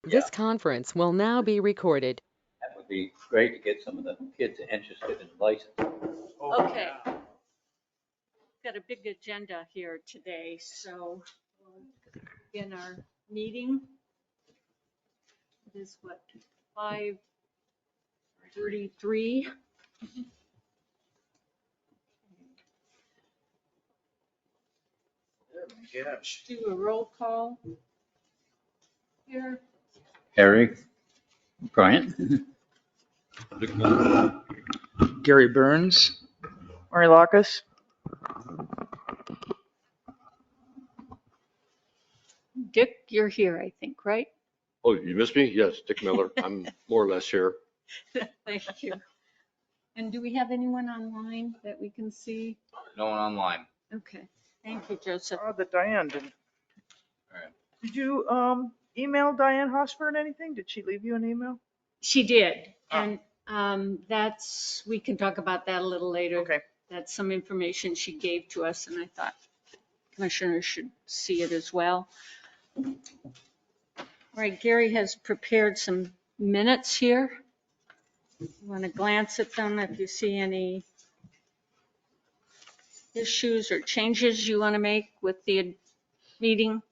This conference will now be recorded. That would be great to get some of the kids interested in licensing. Okay. Got a big agenda here today, so we'll begin our meeting. It is what, 5:33? Gosh. Do a roll call here. Harry, Bryant, Gary Burns. Mary Locus. Dick, you're here, I think, right? Oh, you missed me? Yes, Dick Miller. I'm more or less here. Thank you. And do we have anyone online that we can see? no one online. Okay, thank you, Joseph. Oh, that Diane didn't. Alright. Did you email Diane Hosford anything? Did she leave you an email? She did, Ah. and we can talk about that a little later. Okay. That's some information she gave to us, and I thought commissioners should see it as well. All right, Gary has prepared some minutes here. You want to glance at them if you see any issues or changes you want to make with the meeting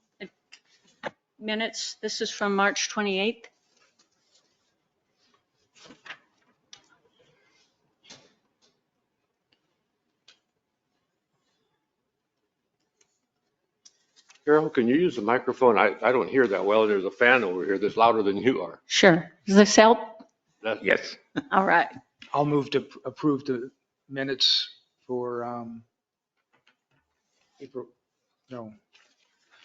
minutes. This is from March 28th. Carol, can you use the microphone? I don't hear that well. There's a fan over here that's louder than you are. Sure. Does this help? Yes. All right. I'll move to approve the minutes for April, no,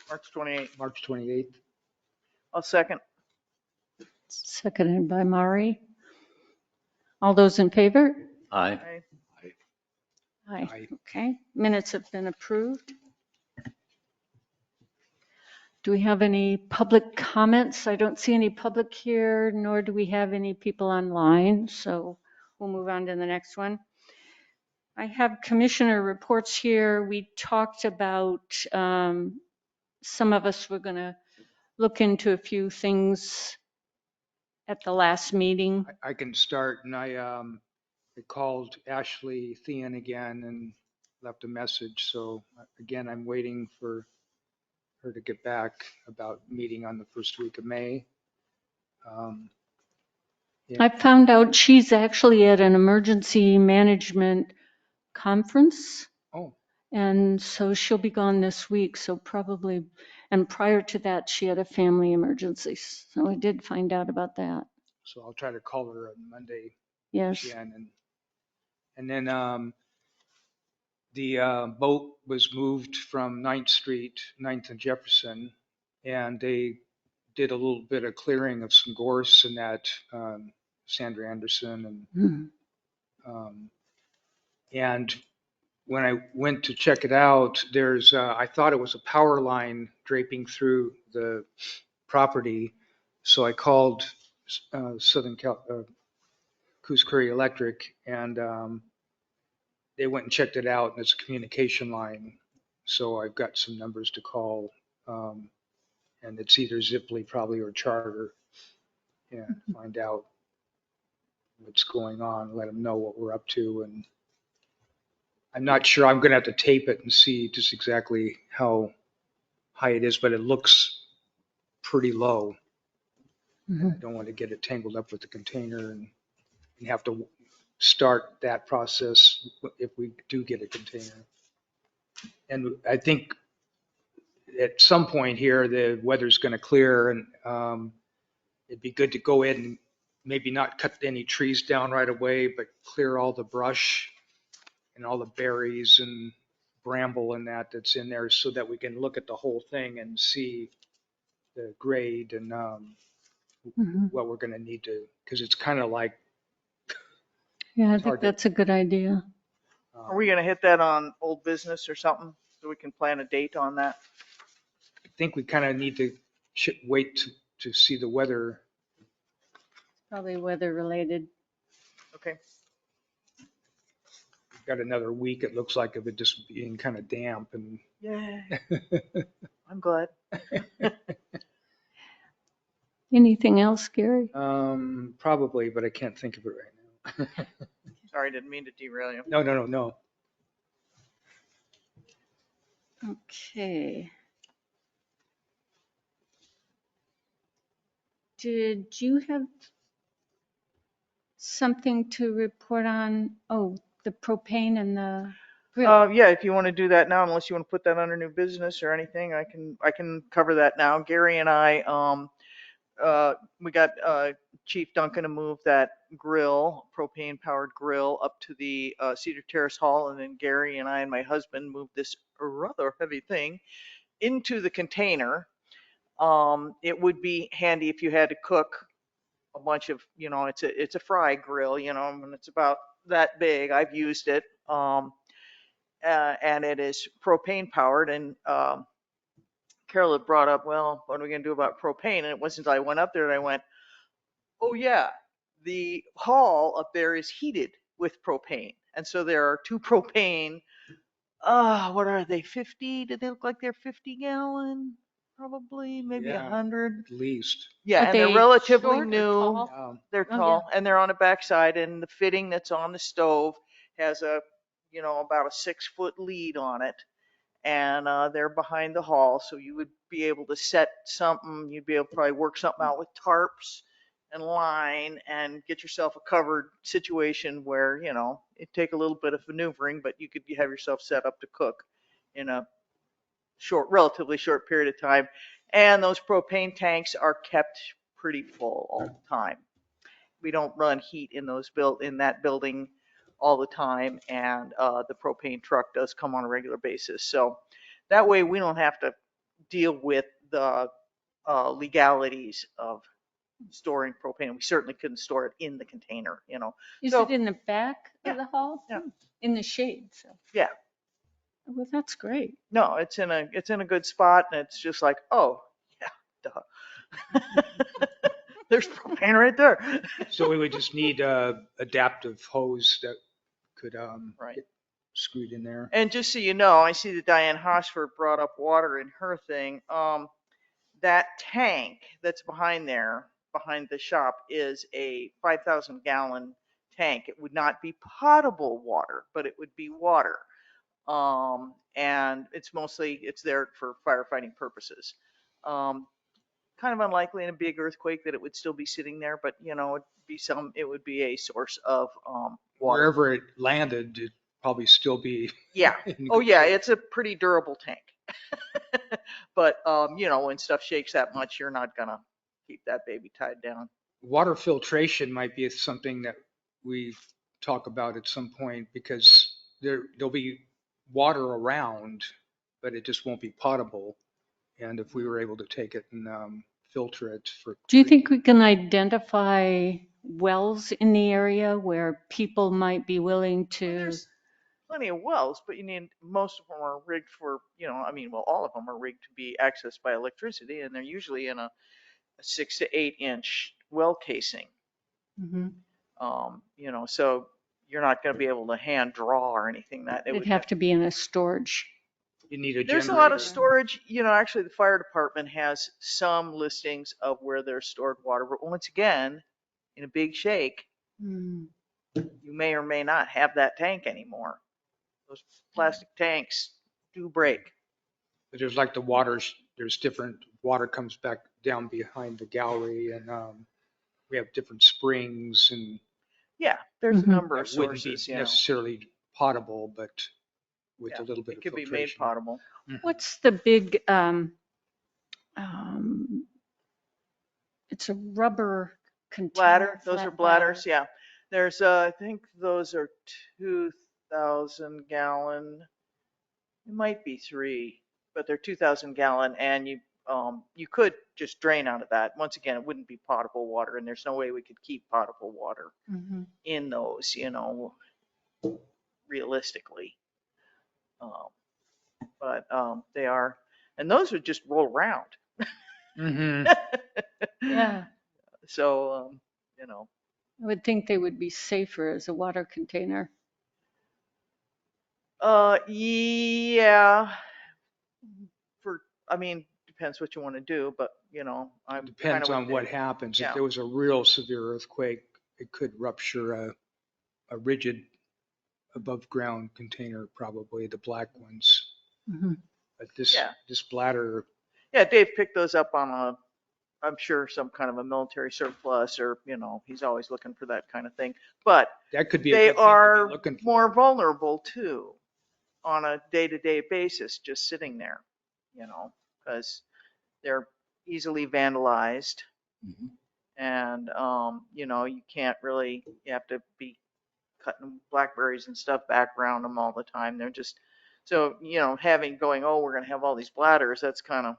March 28th. March 28th. I'll second. Seconded by Mari. All those in favor? Aye. Aye. Aye. Aye. Okay, minutes have been approved. Do we have any public comments? I don't see any public here, nor do we have any people online, so we'll move on to the next one. I have commissioner reports here. We talked about, some of us were going to look into a few things at the last meeting. I can start, and I called Ashley Thean again and left a message. So again, I'm waiting for her to get back about meeting on the first week of May. I found out she's actually at an emergency management conference. Oh, And so she'll be gone this week. So probably, and prior to that, she had a family emergency. So I did find out about that. so I'll try to call her on Monday Yes. again. And then the boat was moved from 9th Street, 9th and Jefferson, and they did a little bit of clearing of some gorse and that, Sandra Anderson. And when I went to check it out, I thought it was a power line draping through the property. So I called Coos Curry Electric, and they went and checked it out, and it's a communication line. So I've got some numbers to call, and it's either Zipley probably or Charter, and find out what's going on, let them know what we're up to. And I'm not sure, I'm going to have to tape it and see just exactly how high it is, but it looks pretty low. Mhm. I don't want to get it tangled up with the container and have to start that process if we do get a container. And I think at some point here, the weather's going to clear, and it'd be good to go in and maybe not cut any trees down right away, but clear all the brush and all the berries and bramble and that's in there, so that we can look at the whole thing and see the grade and Mhm. what we're going to need to, because it's kind of like, Yeah, I It's hard think to- that's a good idea. Are we going to hit that on old business or something so we can plan a date on that? I think we kind of need to wait to see the weather. Probably weather related. Okay. We've got another week, it looks like, of it just being kind of damp and Yay. I'm glad. Anything else, Gary? Probably, but I can't think of it right now. Sorry, didn't mean to derail you. No. Okay. Did you have something to report on? Oh, the propane and the grill. Yeah, if you want to do that now, unless you want to put that under new business or anything, I can cover that now. Gary and I, we got Chief Duncan to move that grill, propane powered grill, up to the Cedar Terrace Hall, and then Gary and I and my husband moved this rather heavy thing into the container. It would be handy if you had to cook a bunch of, it's a fry grill, and it's about that big. I've used it. And it is propane powered. And Carol had brought up, well, what are we going to do about propane? And it wasn't until I went up there and I went, oh yeah, the hall up there is heated with propane. And so there are two propane, what are they, 50? Do they look like they're 50-gallon? Probably, maybe Yeah. 100. At least. Yeah, Are and they're they relatively short or new. tall? They're Oh, tall, and they're on the backside, and the fitting that's on the stove has a, about a 6-foot lead on it. And they're behind the hall, so you would be able to set something, you'd be able to probably work something out with tarps and line and get yourself a covered situation where, it'd take a little bit of maneuvering, but you could have yourself set up to cook in a relatively short period of time. And those propane tanks are kept pretty full all the time. We don't run heat in that building all the time, and the propane truck does come on a regular basis. So that way we don't have to deal with the legalities of storing propane. We certainly couldn't store it in the container, Is So- it in the back Yeah, of the hall? yeah. In the shade, so. Yeah. Well, that's great. No, it's in a good spot, and it's just like, oh yeah, duh. There's propane right there. So we would just need a adaptive hose that could Right. get screwed in there. And just so you know, I see that Diane Hosford brought up water in her thing. That tank that's behind there, behind the shop, is a 5,000 gallon tank. It would not be potable water, but it would be water. And it's there for firefighting purposes. Kind of unlikely in a big earthquake that it would still be sitting there, but it would be a source of water. Wherever it landed, it'd probably still be. Yeah. in Oh good yeah, shape. it's a pretty durable tank. But when stuff shakes that much, you're not gonna keep that baby tied down. Water filtration might be something that we talk about at some point, because there'll be water around, but it just won't be potable. And if we were able to take it and filter it for. Do you think we can identify wells in the area where people might be willing Well, to? there's plenty of wells, but most of them are rigged for, all of them are rigged to be accessed by electricity, and they're usually in a 6 to 8 inch well casing. Mhm. So you're not going to be able to hand draw or anything. That it It'd would have to be in a storage. You need a There's a lot of generator. storage. Actually, the fire department has some listings of where there's stored water, but once again, in a big shake, Mm. you may or may not have that tank anymore. Those plastic tanks do break. But there's like the waters, there's different, water comes back down behind the gallery, and we have different springs, and Yeah, there's Mhm. a number of that wouldn't be sources. necessarily potable, but with Yeah, a little bit It of could be made filtration. potable. What's the big, it's a rubber container. Bladder, those flat are bladders. Yeah, there's I think those are 2,000 gallon. It might be 3, but they're 2,000 gallon, and you could just drain out of that. Once again, it wouldn't be potable water, and there's no way we could keep potable water Mhm. in those, realistically. But they are, and those would just roll around. Mm-hmm. Yeah, So, I would think they would be safer as a water container. yeah, depends what you want to do, but I'm. Depends kinda on with what Dave. happens. Yeah. If there was a real severe earthquake, it could rupture a rigid above ground container, probably the black ones. Mhm. But Yeah. this bladder, Yeah, Dave picked those up on I'm sure some kind of a military surplus or, he's always looking for that kind of thing. But that could be a they good thing to are be looking for. more vulnerable too on a day-to-day basis, just sitting there, because they're easily vandalized. Mhm. And, you can't really, you have to be cutting blackberries and stuff back around them all the time. They're just, so, we're going to have all these bladders, that's kind of,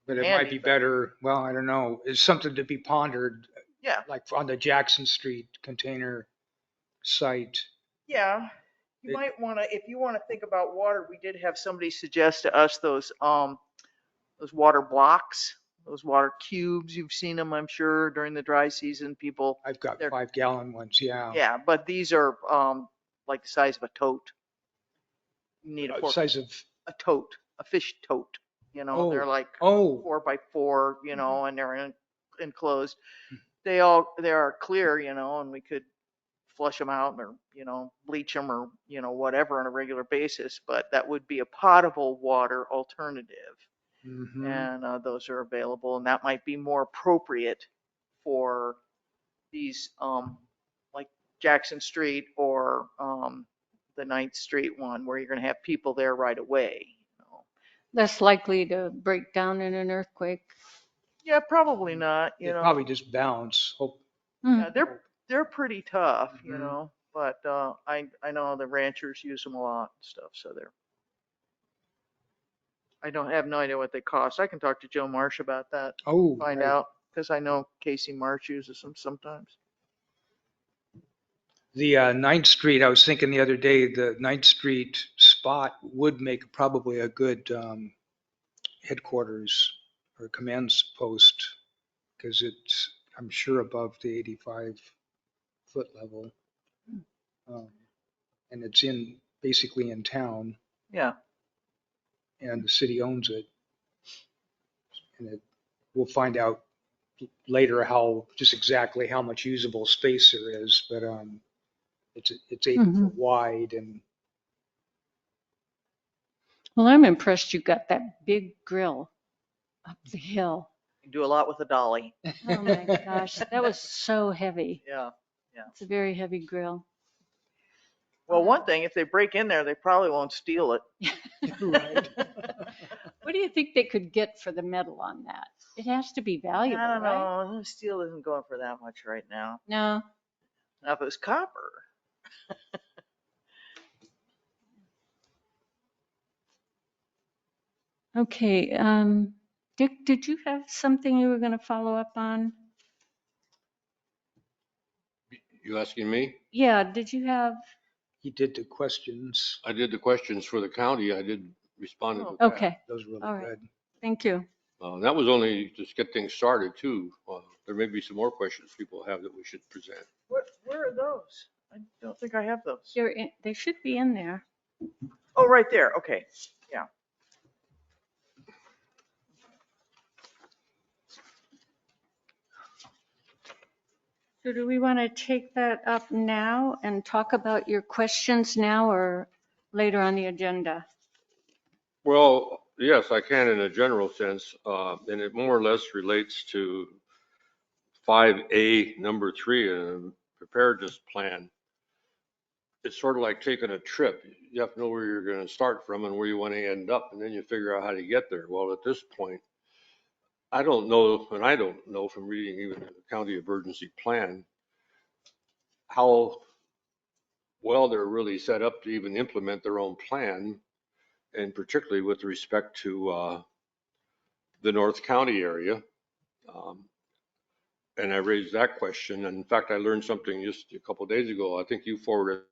But it might handy, be but- better, well, I don't know, it's something to be pondered, yeah. like on the Jackson Street container site. Yeah, you It- might want to, if you want to think about water, we did have somebody suggest to us those water blocks, those water cubes. You've seen them, I'm sure, during the dry season. People, I've got They're- 5-gallon ones, yeah. yeah, but these are like the size of a tote. You need Size of, a tote, a fish tote. They're like oh, 4x4, and they're enclosed. They are clear, and we could flush them out or, bleach them or, whatever on a regular basis, but that would be a potable water alternative. mhm. And those are available, and that might be more appropriate for these, like Jackson Street or the 9th Street one, where you're going to have people there right away. Less likely to break down in an earthquake. Yeah, probably not. They probably just bounce. Hope, Hmm. Yeah, they're pretty tough, Mhm. but I know the ranchers use them a lot and stuff, so I don't have no idea what they cost. I can talk to Joe Marsh about that, oh, find right. out, because I know Casey Marsh uses them sometimes. The 9th Street, I was thinking the other day, the 9th Street spot would make probably a good headquarters or command post because it's, I'm sure, above the 85-foot level. Um, and it's basically in town, Yeah, and the city owns it. And we'll find out later just exactly how much usable space there is, but it's 8 Mhm. foot wide and Well, I'm impressed you got that big grill up the hill. you do a lot with a dolly. Oh my gosh, that was so heavy. Yeah. It's a very heavy grill. Well, one thing, if they break in there, they probably won't steal it. Right. What do you think they could get for the metal on that? It has to be valuable, I don't right? know. Steel isn't going for that much right now. No. Now, if it was copper. Okay, Dick, did you have something you were going to follow up on? You asking me? Yeah, did you have? He did the questions. I did the questions for the county. I did respond to Oh, Okay, Those were All really right. good. thank you. that was only just get things started too. There may be some more questions people have that we should present. Where are those? I don't think I have those. They should be in there. Oh, right there. Okay. Yeah. So do we want to take that up now and talk about your questions now or later on the agenda? Well, yes, I can in a general sense, and it more or less relates to 5A, number 3, a preparedness plan. It's sort of like taking a trip. You have to know where you're going to start from and where you want to end up, and then you figure out how to get there. Well, at this point, I don't know, and I don't know from reading even the county emergency plan, how well they're really set up to even implement their own plan, and particularly with respect to the North County area. And I raised that question. And in fact, I learned something just a couple of days ago. I think you forwarded